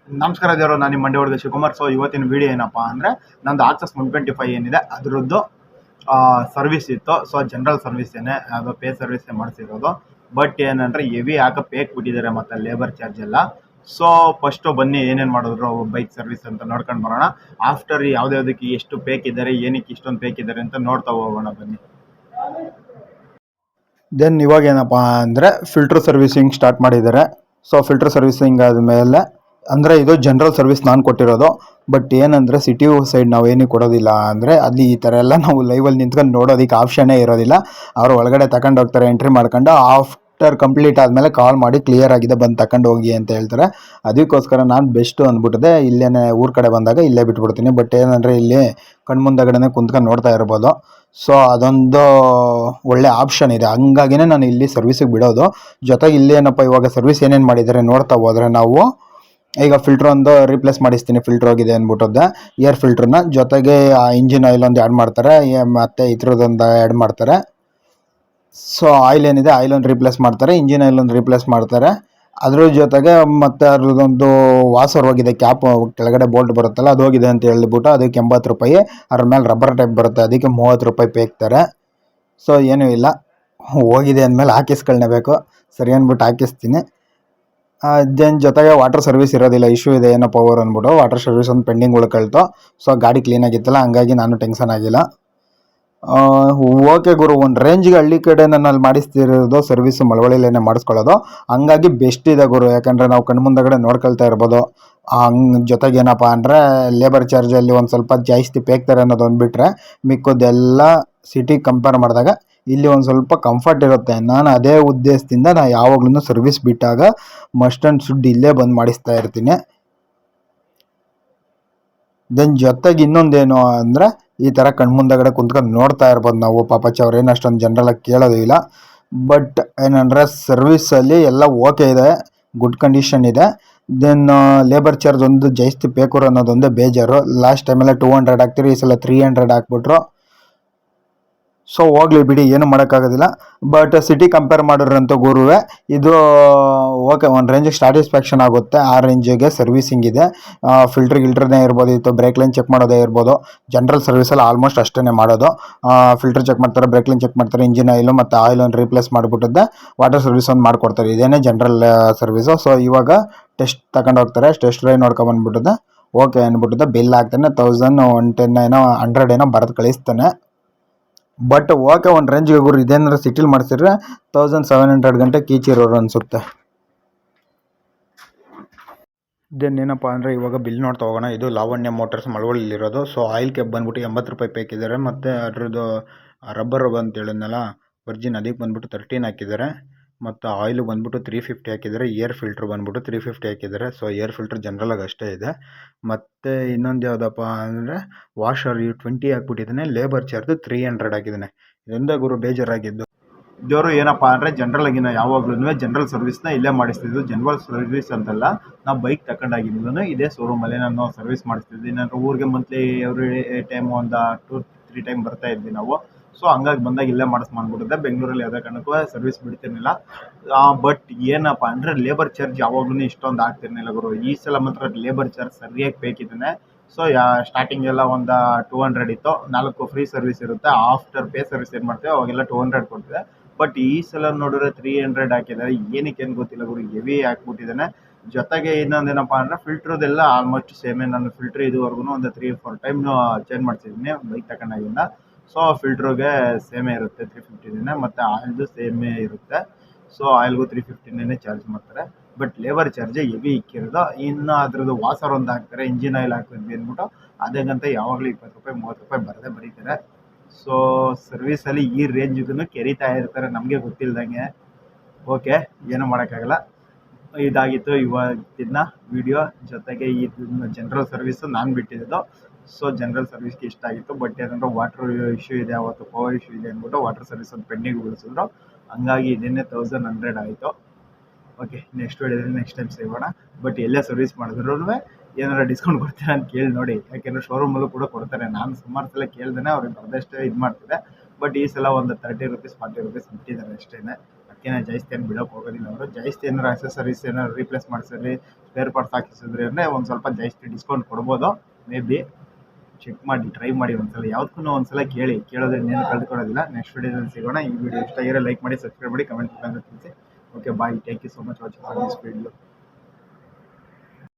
ನಮಸ್ಕಾರ ದೇವರು, ನಾನು ನಿಮ್ಮ ಮಂಡ್ಯ ಹುಡುಗ ಶಿವಕುಮಾರ್. ಸೊ ಇವತ್ತಿನ ವಿಡಿಯೋ ಏನಪ್ಪಾ ಅಂದರೆ, ನಂದು ಆಕ್ಸಸ್ 125 ಏನಿದೆ ಅದರದ್ದು ಸರ್ವಿಸ್ ಇತ್ತು. ಸೊ ಜನರಲ್ ಸರ್ವಿಸ್ ಅದು ಪೇ ಸರ್ವಿಸ್ ಮಾಡಿಸಿರೋದು. ಬಟ್ ಏನಂದರೆ ಹೆವಿ ಪೇಕ್ ಬಿಟ್ಟಿದ್ದಾರೆ ಮತ್ತು ಲೇಬರ್ ಚಾರ್ಜ್ ಎಲ್ಲ. ಸೊ ಫಸ್ಟು ಬನ್ನಿ ಏನೇನು ಮಾಡಿದ್ರು ಬೈಕ್ ಸರ್ವಿಸ್ ಅಂತ ನೋಡ್ಕೊಂಡು ಬರೋಣ. ಆಫ್ಟರ್ ಯಾವುದ್ಯಾವುದಕ್ಕೆ ಎಷ್ಟು ಪೇಕ್ ಇದ್ದಾರೆ, ಏನಕ್ಕೆ ಇಷ್ಟೊಂದು ಪೇಕ್ ಇದ್ದಾರೆ ಅಂತ ನೋಡ್ತಾ ಹೋಗೋಣ ಬನ್ನಿ. ದೆನ್ ಇವಾಗ ಏನಪ್ಪ ಅಂದರೆ ಫಿಲ್ಟರ್ ಸರ್ವಿಸಿಂಗ್ ಸ್ಟಾರ್ಟ್ ಮಾಡಿದ್ದಾರೆ. ಸೊ ಫಿಲ್ಟರ್ ಸರ್ವಿಸಿಂಗ್ ಆದಮೇಲೆ ಅಂದರೆ ಇದು ಜನರಲ್ ಸರ್ವಿಸ್ ನಾನು ಕೊಟ್ಟಿರೋದು. ಬಟ್ ಏನಂದರೆ ಸಿಟಿ ಸೈಡ್ ನಾವು ಏನಕ್ಕೆ ಕೊಡೋದಿಲ್ಲ ಅಂದರೆ, ಅಲ್ಲಿ ಈ ಥರ ಎಲ್ಲ ನಾವು ಲೈವಲ್ಲಿ ನಿಂತ್ಕೊಂಡು ನೋಡೋದಕ್ಕೆ ಆಪ್ಷನ್ನೇ ಇರೋದಿಲ್ಲ. ಅವರು ಒಳಗಡೆ ತಗೊಂಡು ಹೋಗ್ತಾರೆ, ಎಂಟ್ರಿ ಮಾಡ್ಕೊಂಡು ಆಫ್ಟರ್ ಕಂಪ್ಲೀಟ್ ಆದಮೇಲೆ ಕಾಲ್ ಮಾಡಿ ಕ್ಲಿಯರ್ ಆಗಿದೆ ಬಂದು ತಗೊಂಡು ಹೋಗಿ ಅಂತ ಹೇಳ್ತಾರೆ. ಅದಕ್ಕೋಸ್ಕರ ನಾನು ಬೆಸ್ಟು ಅಂದ್ಬಿಟ್ಟಿದೆ, ಇಲ್ಲೇ ಊರ ಕಡೆ ಬಂದಾಗ ಇಲ್ಲೇ ಬಿಟ್ಬಿಡ್ತೀನಿ. ಬಟ್ ಏನಂದರೆ ಇಲ್ಲಿ ಕಣ್ಮುಂದಗಡೆ ಕುಂತ್ಕೊಂಡು ನೋಡ್ತಾ ಇರ್ಬೋದು. ಸೊ ಅದೊಂದು ಒಳ್ಳೆ ಆಪ್ಷನ್ ಇದೆ, ಹಂಗಾಗಿನೇ ನಾನು ಇಲ್ಲಿ ಸರ್ವಿಸಿಗೆ ಬಿಡೋದು. ಜೊತೆಗೆ ಇಲ್ಲಿ ಏನಪ್ಪ ಇವಾಗ ಸರ್ವಿಸ್ ಏನೇನು ಮಾಡಿದ್ದಾರೆ ನೋಡ್ತಾ ಹೋದರೆ, ನಾವು ಈಗ ಫಿಲ್ಟ್ರ್ ಒಂದು ರೀಪ್ಲೇಸ್ ಮಾಡಿಸ್ತೀನಿ, ಫಿಲ್ಟ್ರ್ ಹೋಗಿದೆ ಅಂದ್ಬಿಟ್ಟದ್ದೆ ಏರ್ ಫಿಲ್ಟ್ರನ್ನ. ಜೊತೆಗೆ ಇಂಜಿನ್ ಆಯಿಲ್ ಒಂದು ಆ್ಯಡ್ ಮಾಡ್ತಾರೆ, ಮತ್ತು ಇದ್ರದ್ದೊಂದು ಆ್ಯಡ್ ಮಾಡ್ತಾರೆ. ಸೊ ಆಯಿಲ್ ಏನಿದೆ ಆಯಿಲ್ ಒಂದು ರೀಪ್ಲೇಸ್ ಮಾಡ್ತಾರೆ, ಇಂಜಿನ್ ಆಯಿಲ್ ಒಂದು ರೀಪ್ಲೇಸ್ ಮಾಡ್ತಾರೆ. ಅದ್ರ ಜೊತೆಗೆ ಮತ್ತು ಅದ್ರದ್ದೊಂದು ವಾಸರ್ ಹೋಗಿದೆ, ಕ್ಯಾಪ್ ಕೆಳಗಡೆ ಬೋಲ್ಟ್ ಬರುತ್ತಲ್ಲ ಅದು ಹೋಗಿದೆ ಅಂತ ಹೇಳ್ಬಿಟ್ಟು ಅದಕ್ಕೆ 80 ರೂಪಾಯಿ. ಅದ್ರ ಮೇಲೆ ರಬ್ಬರ್ ಟೈಪ್ ಬರುತ್ತೆ, ಅದಕ್ಕೆ 30 ರೂಪಾಯಿ ಪೇಕ್ತಾರೆ. ಸೊ ಏನೂ ಇಲ್ಲ, ಹೋಗಿದೆ ಅಂದಮೇಲೆ ಹಾಕಿಸ್ಕೊಳ್ಬೇಕು, ಸರಿ ಅಂದ್ಬಿಟ್ಟು ಹಾಕಿಸ್ತೀನಿ. ದೆನ್ ಜೊತೆಗೆ ವಾಟರ್ ಸರ್ವಿಸ್ ಇರೋದಿಲ್ಲ, ಇಶ್ಯೂ ಇದೆ ಏನೋ ಪವರ್ ಅಂದ್ಬಿಟ್ಟು ವಾಟರ್ ಸರ್ವಿಸ್ ಒಂದು ಪೆಂಡಿಂಗ್ ಉಳ್ಕೊಳ್ತು. ಸೊ ಗಾಡಿ ಕ್ಲೀನಾಗಿತ್ತಲ್ಲ, ಹಂಗಾಗಿ ನಾನು ಟೆನ್ಷನ್ ಆಗಿಲ್ಲ. ಓಕೆ ಗುರು, ಒಂದು ರೇಂಜಿಗೆ ಹಳ್ಳಿ ಕಡೆ ನಾನು ಅಲ್ಲಿ ಮಾಡಿಸ್ತಿರೋದು ಸರ್ವಿಸು ಮಳವಳ್ಳಿಲೇನೆ ಮಾಡಿಸ್ಕೊಳ್ಳೋದು, ಹಂಗಾಗಿ ಬೆಸ್ಟ್ ಇದೆ ಗುರು. ಯಾಕಂದರೆ ನಾವು ಕಣ್ಮುಂದಗಡೆ ನೋಡ್ಕೊಳ್ತಾ ಇರ್ಬೋದು. ಜೊತೆಗೆ ಏನಪ್ಪ ಅಂದರೆ ಲೇಬರ್ ಚಾರ್ಜಲ್ಲಿ ಒಂದು ಸ್ವಲ್ಪ ಜಾಸ್ತಿ ಪೇಕ್ತಾರೆ ಅನ್ನೋದು ಅಂದ್ಬಿಟ್ರೆ ಮಿಕ್ಕೋದೆಲ್ಲ ಸಿಟಿ ಕಂಪೇರ್ ಮಾಡಿದಾಗ ಇಲ್ಲಿ ಒಂದು ಸ್ವಲ್ಪ ಕಂಫರ್ಟ್ ಇರುತ್ತೆ. ನಾನು ಅದೇ ಉದ್ದೇಶದಿಂದ ನಾನು ಯಾವಾಗ್ಲೂ ಸರ್ವಿಸ್ ಬಿಟ್ಟಾಗ ಮಸ್ಟ್ ಆ್ಯಂಡ್ ಶುಡ್ ಇಲ್ಲೇ ಬಂದು ಮಾಡಿಸ್ತಾ ಇರ್ತೀನಿ. ದೆನ್ ಜೊತೆಗೆ ಇನ್ನೊಂದೇನು ಅಂದರೆ, ಈ ಥರ ಕಣ್ಮುಂದಗಡೆ ಕುಂತ್ಕೊಂಡು ನೋಡ್ತಾ ಇರ್ಬೋದು ನಾವು. ಪಾಪಚ್ಚ ಅವ್ರೇನು ಅಷ್ಟೊಂದು ಜನರಲಾಗಿ ಕೇಳೋದು ಇಲ್ಲ. ಬಟ್ ಏನಂದರೆ ಸರ್ವಿಸಲ್ಲಿ ಎಲ್ಲ ಓಕೆ ಇದೆ, ಗುಡ್ ಕಂಡೀಷನ್ ಇದೆ. ದೆನ್ ಲೇಬರ್ ಚಾರ್ಜ್ ಒಂದು ಜಾಸ್ತಿ ಪೇಕೂರು ಅನ್ನೋದೊಂದೇ ಬೇಜಾರು. ಲಾಸ್ಟ್ ಟೈಮೆಲ್ಲ 200 ಹಾಕ್ತಿರಿ, ಈ ಸಲ 300 ಹಾಕ್ಬಿಟ್ರು. ಸೊ ಹೋಗ್ಲಿ ಬಿಡಿ, ಏನು ಮಾಡೋಕ್ಕಾಗೋದಿಲ್ಲ. ಬಟ್ ಸಿಟಿ ಕಂಪೇರ್ ಮಾಡಿದ್ರಂತೂ ಗುರುವೆ ಇದು ಓಕೆ, ಒಂದು ರೇಂಜಿಗೆ ಸ್ಯಾಟಿಸ್ಫ್ಯಾಕ್ಷನ್ ಆಗುತ್ತೆ. ಆ ರೇಂಜಿಗೆ ಸರ್ವಿಸಿಂಗ್ ಇದೆ. ಗಿಲ್ಟ್ರನ್ನೇ ಇರ್ಬೋದು, ಇತ್ತು ಬ್ರೇಕ್ ಲೈನ್ ಚೆಕ್ ಮಾಡೋದೇ ಇರ್ಬೋದು. ಜನರಲ್ ಸರ್ವಿಸಲ್ಲಿ ಆಲ್ಮೋಸ್ಟ್ ಅಷ್ಟೇ ಮಾಡೋದು. ಫಿಲ್ಟರ್ ಚೆಕ್ ಮಾಡ್ತಾರೆ, ಬ್ರೇಕ್ ಲೈನ್ ಚೆಕ್ ಮಾಡ್ತಾರೆ, ಇಂಜಿನ್ ಆಯಿಲು ಮತ್ತು ಆಯಿಲ್ ಒಂದು ರೀಪ್ಲೇಸ್ ಮಾಡಿಬಿಟ್ಟಿದ್ದೆ ವಾಟರ್ ಸರ್ವಿಸ್ ಒಂದು ಮಾಡಿಕೊಡ್ತಾರೆ. ಇದೇನೇ ಜನರಲ್ ಸರ್ವಿಸು. ಸೊ ಇವಾಗ ಟೆಸ್ಟ್ ತಗೊಂಡು ಹೋಗ್ತಾರೆ, ಟೆಸ್ಟ್ ಡ್ರೈವ್ ನೋಡ್ಕೊಂಬಂದ್ಬಿಟ್ಟಿದ್ದೆ, ಓಕೆ ಅಂದ್ಬಿಟ್ಟಿದ್ದೆ. ಬಿಲ್ ಹಾಕ್ತಾನೆ 1000, 110 ಏನೋ 100 ಏನೋ ಬರೆದು ಕಳಿಸ್ತಾನೆ. ಬಟ್ ಓಕೆ, ಒಂದು ರೇಂಜ್ಗೆ ಗುರು. ಇದೇನಾದ್ರು ಸಿಟಿಲಿ ಮಾಡಿಸಿದ್ರೆ 1700 ಗಂಟೆ ಕೀಚಿರೋರು ಅನಿಸುತ್ತೆ. ದೆನ್ ಏನಪ್ಪ ಅಂದರೆ ಇವಾಗ ಬಿಲ್ ನೋಡ್ತಾ ಹೋಗೋಣ. ಇದು ಲಾವಣ್ಯ ಮೋಟರ್ಸ್ ಮಳವಳ್ಳಿಲಿರೋದು. ಸೊ ಆಯಿಲ್ ಕ್ಯಾಪ್ ಬಂದ್ಬಿಟ್ಟು 80 ರೂಪಾಯಿ ಪೇಕಿದ್ದಾರೆ. ಮತ್ತು ಅದ್ರದ್ದು ರಬ್ಬರ್ ಅಂತ ಹೇಳಿದ್ನಲ್ಲ ವರ್ಜಿನ್, ಅದಕ್ಕೆ ಬಂದ್ಬಿಟ್ಟು 13 ಹಾಕಿದ್ದಾರೆ. ಮತ್ತು ಆಯಿಲು ಬಂದ್ಬಿಟ್ಟು 350 ಹಾಕಿದ್ದಾರೆ. ಏರ್ ಫಿಲ್ಟ್ರ್ ಬಂದ್ಬಿಟ್ಟು 350 ಹಾಕಿದ್ದಾರೆ. ಸೊ ಏರ್ ಫಿಲ್ಟ್ರ್ ಜನರಲಾಗಿ ಅಷ್ಟೇ ಇದೆ. ಮತ್ತು ಇನ್ನೊಂದು ಯಾವುದಪ್ಪ ಅಂದರೆ ವಾಷರ್ 20 ಹಾಕ್ಬಿಟ್ಟಿದ್ದಾನೆ. ಲೇಬರ್ ಚಾರ್ಜ್ 300 ಹಾಕಿದ್ದಾನೆ. ಇದೊಂದೇ ಗುರು ಬೇಜಾರಾಗಿದ್ದು. ದೇವರು ಏನಪ್ಪ ಅಂದರೆ, ಜನರಲಾಗಿ ನಾವು ಯಾವಾಗ್ಲೂ ಜನರಲ್ ಸರ್ವಿಸ್ನ ಇಲ್ಲೇ ಮಾಡಿಸ್ತಿದ್ದು. ಜನರಲ್ ಸರ್ವಿಸ್ ಅಂತಲ್ಲ, ನಾವು ಬೈಕ್ ತಗೊಂಡಾಗಿದ್ದು ಇದೇ ಶೋರೂಮಲ್ಲೇ ನಾನು ಸರ್ವಿಸ್ ಮಾಡಿಸ್ತಿದ್ವಿ. ನಾನು ಊರಿಗೆ ಮಂತ್ಲಿ ಎವ್ರಿ ಟೈಮ್ ಒಂದು 2-3 ಟೈಮ್ ಬರ್ತಾ ಇದ್ವಿ ನಾವು. ಸೊ ಹಂಗಾಗಿ ಬಂದಾಗ ಇಲ್ಲೇ ಮಾಡಿಸ್ಕೊಂಡ್ಬಿಟ್ಟಿದ್ದೆ. ಬೆಂಗಳೂರಲ್ಲಿ ಯಾವುದೇ ಕಾರಣಕ್ಕೂ ಸರ್ವಿಸ್ ಬಿಡ್ತಿರ್ಲಿಲ್ಲ. ಬಟ್ ಏನಪ್ಪ ಅಂದರೆ ಲೇಬರ್ ಚಾರ್ಜ್ ಯಾವಾಗ್ಲೂ ಇಷ್ಟೊಂದು ಆಗ್ತಿರ್ಲಿಲ್ಲ ಗುರು. ಈ ಸಲ ಮಾತ್ರ ಲೇಬರ್ ಚಾರ್ಜ್ ಸರಿಯಾಗಿ ಬೇಕಿದ್ದಾನೆ. ಸೊ ಸ್ಟಾರ್ಟಿಂಗ್ ಎಲ್ಲ ಒಂದು 200 ಇತ್ತು, 4 ಫ್ರೀ ಸರ್ವಿಸ್ ಇರುತ್ತೆ. ಆಫ್ಟರ್ ಪೇ ಸರ್ವಿಸ್ ಏನು ಮಾಡ್ತೇವೆ ಅವಾಗೆಲ್ಲ 200 ಕೊಡ್ತಿದೆ. ಬಟ್ ಈ ಸಲ ನೋಡಿದ್ರೆ 300 ಹಾಕಿದ್ದಾರೆ. ಏನಕ್ಕೆ ಏನು ಗೊತ್ತಿಲ್ಲ ಗುರು, ಹೆವಿ ಹಾಕ್ಬಿಟ್ಟಿದ್ದಾನೆ. ಜೊತೆಗೆ ಇನ್ನೊಂದೇನಪ್ಪ ಅಂದರೆ ಫಿಲ್ಟ್ರದೆಲ್ಲ ಆಲ್ಮೋಸ್ಟ್ ಸೇಮೇ. ನಾನು ಫಿಲ್ಟ್ರ್ ಇದುವರೆಗೂ ಒಂದು 3-4 ಟೈಮ್ ಚೇಂಜ್ ಮಾಡ್ತಿದ್ದೀನಿ ಬೈಕ್ ತಗೊಂಡಾಗಿಂದ. ಸೊ ಫಿಲ್ಟ್ರಿಗೆ ಸೇಮೇ ಇರುತ್ತೆ, 350 ಮತ್ತು ಆಯಿಲ್ದು ಸೇಮೇ ಇರುತ್ತೆ. ಸೊ ಆಯಿಲ್ಗೂ 350 ಚಾರ್ಜ್ ಮಾಡ್ತಾರೆ. ಬಟ್ ಲೇಬರ್ ಚಾರ್ಜ್ ಹೆವಿ ಇಕ್ಕಿರೋದು. ಇನ್ನು ಅದ್ರದ್ದು ವಾಸರ್ ಒಂದು ಹಾಕ್ತಾರೆ, ಇಂಜಿನ್ ಆಯಿಲ್ ಹಾಕ್ತಿದ್ವಿ ಅಂದ್ಬಿಟ್ಟು ಅದೇಗಂತ ಯಾವಾಗಲೂ 20 ರೂಪಾಯಿ 30 ರೂಪಾಯಿ ಬರದೇ ಬರೀತಾರೆ. ಸೊ ಸರ್ವಿಸಲ್ಲಿ ಈ ರೇಂಜ್ಗೂ ಕೆರಿತಾ ಇರ್ತಾರೆ, ನಮಗೆ ಗೊತ್ತಿಲ್ದಂಗೆ. ಓಕೆ, ಏನೂ ಮಾಡೋಕ್ಕಾಗಲ್ಲ. ಇದಾಗಿತ್ತು ಇವತ್ತಿನ ವಿಡಿಯೋ. ಜೊತೆಗೆ ಇದನ್ನು ಜನರಲ್ ಸರ್ವಿಸು ನಾನು ಬಿಟ್ಟಿದ್ದು. ಸೊ ಜನರಲ್ ಸರ್ವಿಸ್ಗೆ ಇಷ್ಟ ಆಗಿತ್ತು. ಬಟ್ ಏನಂದ್ರೆ ವಾಟರ್ ಇಶ್ಯೂ ಇದೆ, ಅವತ್ತು ಪವರ್ ಇಶ್ಯೂ ಇದೆ ಅಂದ್ಬಿಟ್ಟು ವಾಟರ್ ಸರ್ವಿಸ್ ಒಂದು ಪೆಂಡಿಂಗ್ ಉಳಿಸಿದ್ರು. ಹಂಗಾಗಿ ಇದನ್ನೇ 1100 ಆಯಿತು. ಓಕೆ, ನೆಕ್ಸ್ಟ್ ವಿಡಿಯೋದಲ್ಲಿ ನೆಕ್ಸ್ಟ್ ಟೈಮ್ ಸಿಗೋಣ. ಬಟ್ ಎಲ್ಲೇ ಸರ್ವಿಸ್ ಮಾಡಿದ್ರು ಏನಾರು ಡಿಸ್ಕೌಂಟ್ ಕೊಡ್ತಾರೆ ಅಂತ ಕೇಳಿ ನೋಡಿ. ಯಾಕೆಂದರೆ ಶೋರೂಮಲ್ಲೂ ಕೂಡ ಕೊಡ್ತಾರೆ. ನಾನು ಸುಮಾರು ಸಲ ಕೇಳ್ದೇ ಅವ್ರಿಗೆ ಬರದಷ್ಟೇ ಇದು ಮಾಡ್ತಿದ್ದೆ. ಬಟ್ ಈ ಸಲ ಒಂದು 30 ರೂಪೀಸ್ 40 ರೂಪೀಸ್ ಬಿಟ್ಟಿದ್ದಾರೆ ಅಷ್ಟೇ. ಅದಕ್ಕೆ ಜಾಸ್ತಿ ಏನು ಬಿಡೋಕೆ ಹೋಗೋದಿಲ್ಲ ಅವರು. ಜಾಸ್ತಿ ಏನಾರು ಅಕ್ಸೆಸರೀಸ್ ಏನಾರು ರೀಪ್ಲೇಸ್ ಮಾಡಿಸಿದ್ರೆ, ಸ್ಪೇರ್ ಪಾರ್ಟ್ಸ್ ಹಾಕಿಸಿದ್ರೆ ಒಂದು ಸ್ವಲ್ಪ ಜಾಸ್ತಿ ಡಿಸ್ಕೌಂಟ್ ಕೊಡ್ಬೋದು. ಮೇ ಬಿ ಚೆಕ್ ಮಾಡಿ, ಟ್ರೈ ಮಾಡಿ ಒಂದ್ಸಲ. ಯಾವುದಕ್ಕೂ ಒಂದ್ಸಲ ಕೇಳೋದ್ರಿಂದ ಏನು ಕಳ್ಕೊಳ್ಳೋದಿಲ್ಲ. ನೆಕ್ಸ್ಟ್ ವಿಡಿಯೋದಲ್ಲಿ ಸಿಗೋಣ. ಈ ವಿಡಿಯೋ ಇಷ್ಟ ಆಗಿರೋ ಲೈಕ್ ಮಾಡಿ, ಸಬ್ಸ್ಕ್ರೈಬ್ ಮಾಡಿ, ಕಮೆಂಟ್ ಮುಖಾಂತರ ತಿಳಿಸಿ. Okay bye, thank you so much watching for this video.